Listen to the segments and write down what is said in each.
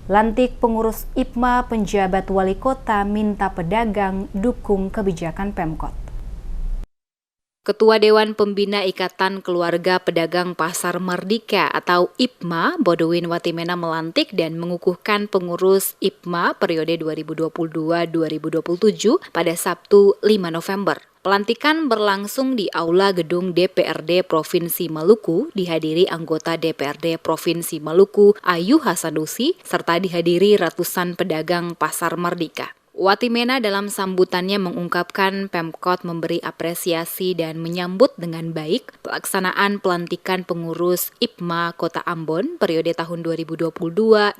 Lantik pengurus IPMA, penjabat wali kota minta pedagang dukung kebijakan Pemkot. Ketua Dewan Pembina Ikatan Keluarga Pedagang Pasar Mardika atau IPMA, Bodowin Watimena melantik dan mengukuhkan pengurus IPMA periode 2022-2027 pada Sabtu 5 November. Pelantikan berlangsung di Aula Gedung DPRD Provinsi Maluku, dihadiri anggota DPRD Provinsi Maluku Ayu Hasanusi, serta dihadiri ratusan pedagang Pasar Mardika. Watimena dalam sambutannya mengungkapkan Pemkot memberi apresiasi dan menyambut dengan baik pelaksanaan pelantikan pengurus IPMA Kota Ambon periode tahun 2022-2027.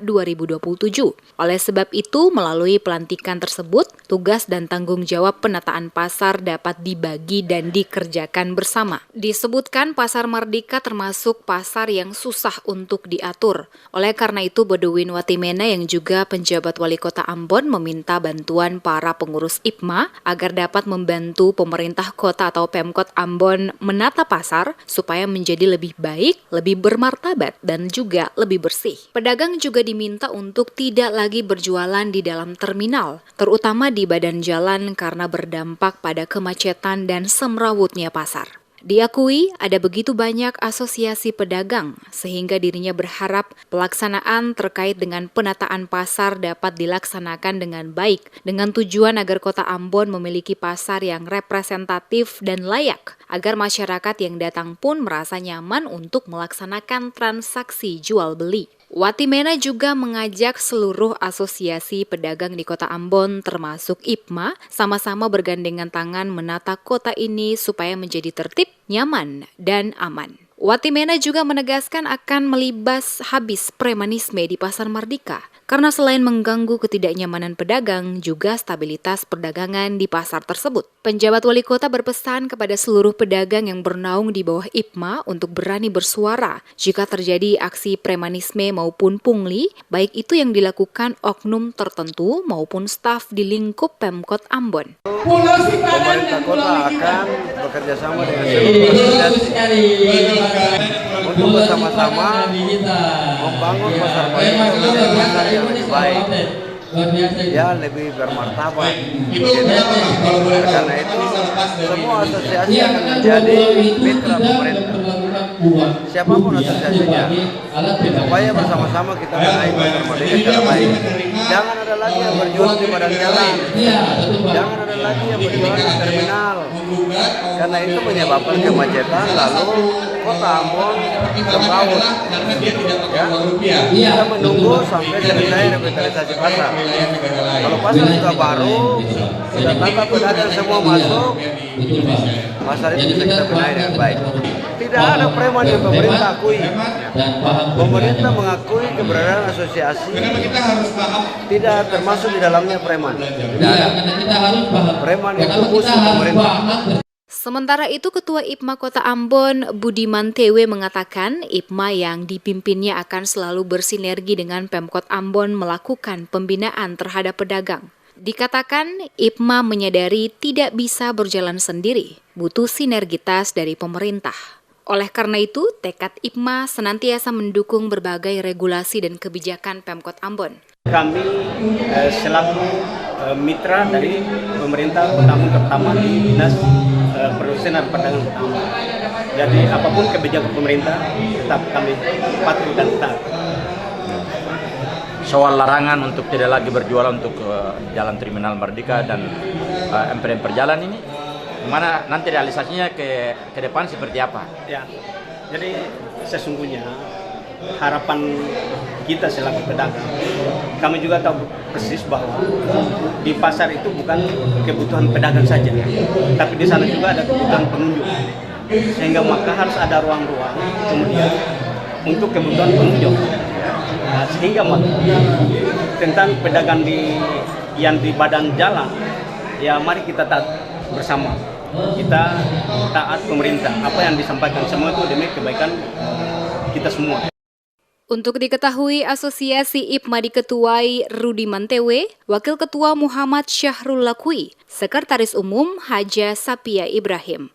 Oleh sebab itu, melalui pelantikan tersebut, tugas dan tanggung jawab penataan pasar dapat dibagi dan dikerjakan bersama. Disebutkan Pasar Mardika termasuk pasar yang susah untuk diatur. Oleh karena itu, Bodowin Watimena yang juga penjabat wali kota Ambon meminta bantuan para pengurus IPMA agar dapat membantu pemerintah kota atau Pemkot Ambon menata pasar supaya menjadi lebih baik, lebih bermartabat, dan juga lebih bersih. Pedagang juga diminta untuk tidak lagi berjualan di dalam terminal, terutama di badan jalan karena berdampak pada kemacetan dan semrawutnya pasar. Diakui ada begitu banyak asosiasi pedagang, sehingga dirinya berharap pelaksanaan terkait dengan penataan pasar dapat dilaksanakan dengan baik, dengan tujuan agar Kota Ambon memiliki pasar yang representatif dan layak, agar masyarakat yang datang pun merasa nyaman untuk melaksanakan transaksi jual-beli. Watimena juga mengajak seluruh asosiasi pedagang di Kota Ambon termasuk IPMA sama-sama bergandengan tangan menata kota ini supaya menjadi tertib, nyaman, dan aman. Watimena juga menegaskan akan melibas habis premanisme di Pasar Mardika karena selain mengganggu ketidaknyamanan pedagang, juga stabilitas perdagangan di pasar tersebut. Penjabat wali kota berpesan kepada seluruh pedagang yang bernaung di bawah IPMA untuk berani bersuara jika terjadi aksi premanisme maupun pungli, baik itu yang dilakukan oknum tertentu maupun staf di lingkup Pemkot Ambon. Pemerintah kota akan bekerja sama dengan seluruh asosiasi untuk bersama-sama membangun pasar Mardika menjadi pasar yang lebih baik, ya lebih bermartabat. Karena itu semua asosiasi akan menjadi mitra pemerintah, siapapun asosiasinya, supaya bersama-sama kita menaik pasar Mardika secara baik. Jangan ada lagi yang berjualan di badan jalan, jangan ada lagi yang berjualan di terminal, karena itu menyebabkan kemacetan, lalu Kota Ambon semrawut. Ya, kita menunggu sampai selesai revitalisasi pasar. Kalau pasar sudah baru, sudah tata pedagang semua masuk, pasar itu bisa kita benahi dengan baik. Tidak ada preman yang pemerintah akui. Pemerintah mengakui keberadaan asosiasi, tidak termasuk di dalamnya preman. Tidak ada. Preman itu musuh pemerintah. Sementara itu, Ketua IPMA Kota Ambon, Budiman Tewe mengatakan IPMA yang dipimpinnya akan selalu bersinergi dengan Pemkot Ambon melakukan pembinaan terhadap pedagang. Dikatakan IPMA menyadari tidak bisa berjalan sendiri, butuh sinergitas dari pemerintah. Oleh karena itu, tekad IPMA senantiasa mendukung berbagai regulasi dan kebijakan Pemkot Ambon. Kami selaku mitra dari pemerintah Kota Ambon, terutama di Dinas Perindustrian dan Perdagangan Kota Ambon. Jadi apapun kebijakan pemerintah tetap kami patuh dan taat. Soal larangan untuk tidak lagi berjualan untuk jalan Terminal Mardika dan emper-emper jalan ini, gimana nanti realisasinya ke depan seperti apa? Ya, jadi sesungguhnya harapan kita selaku pedagang, kami juga tahu persis bahwa di pasar itu bukan kebutuhan pedagang saja, tapi di sana juga ada kebutuhan pengunjung, sehingga maka harus ada ruang-ruang kemudian untuk kebutuhan pengunjung. Nah, sehingga maka tentang pedagang yang di badan jalan, ya mari kita taat bersama. Kita taat pemerintah, apa yang disampaikan semua itu demi kebaikan kita semua. Untuk diketahui, Asosiasi IPMA diketuai Rudi Mantewe, Wakil Ketua Muhammad Syahrul Lakwi, Sekretaris Umum Haja Sapia Ibrahim.